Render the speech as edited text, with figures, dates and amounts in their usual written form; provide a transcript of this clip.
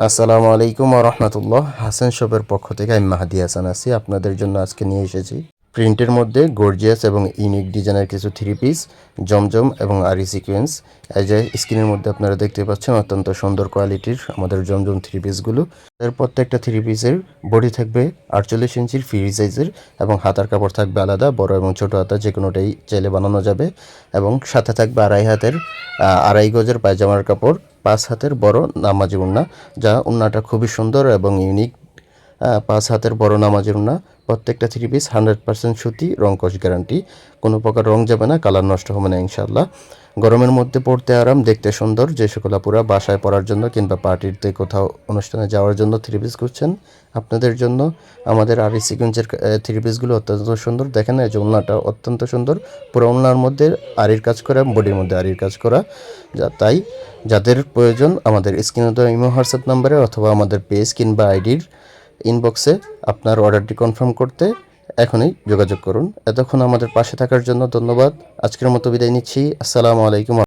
আসসালামু আলাইকুম ওয়া রাহমাতুল্লাহ। হাসান শপের পক্ষ থেকে আমি মাহাদি হাসান আছি। আপনাদের জন্য আজকে নিয়ে এসেছি প্রিন্টের মধ্যে গর্জিয়াস এবং ইউনিক ডিজাইনের কিছু থ্রি পিস জমজম এবং আরি সিকোয়েন্স। এই যে স্ক্রিনের মধ্যে আপনারা দেখতে পাচ্ছেন অত্যন্ত সুন্দর কোয়ালিটির আমাদের জমজম থ্রি পিসগুলো। এর প্রত্যেকটা থ্রি পিসের বডি থাকবে 48 ইঞ্চির ফ্রি সাইজের এবং হাতার কাপড় থাকবে আলাদা, বড় এবং ছোট হাতা যে কোনোটাই চাইলে বানানো যাবে। এবং সাথে থাকবে আড়াই হাতের আড়াই গজের পায়জামার কাপড়, 5 হাতের বড় নামাজি ওড়না, যা ওড়নাটা খুবই সুন্দর এবং ইউনিক। 5 হাতের বড় নামাজের ওড়না। প্রত্যেকটা থ্রি পিস 100% সুতি, রংকশ গ্যারান্টি। কোনো প্রকার রং যাবে না, কালার নষ্ট হবে না ইনশাআল্লাহ। গরমের মধ্যে পরতে আরাম, দেখতে সুন্দর। যে সকল আপুরা বাসায় পরার জন্য কিংবা পার্টিতে কোথাও অনুষ্ঠানে যাওয়ার জন্য থ্রি পিস খুঁজছেন, আপনাদের জন্য আমাদের আরি সিকোয়েন্সের থ্রি পিসগুলো অত্যন্ত সুন্দর। দেখেন এই যে ওড়নাটা অত্যন্ত সুন্দর, পুরো ওড়নার মধ্যে আরির কাজ করা, বডির মধ্যে আরির কাজ করা। তাই যাদের প্রয়োজন আমাদের স্ক্রিনে দেওয়া ইমো হোয়াটসঅ্যাপ নাম্বারে অথবা আমাদের পেজ কিংবা আইডির ইনবক্সে আপনার অর্ডারটি কনফার্ম করতে এখনই যোগাযোগ করুন। এতক্ষণ আমাদের পাশে থাকার জন্য ধন্যবাদ। আজকের মতো বিদায় নিচ্ছি। আসসালামু আলাইকুম।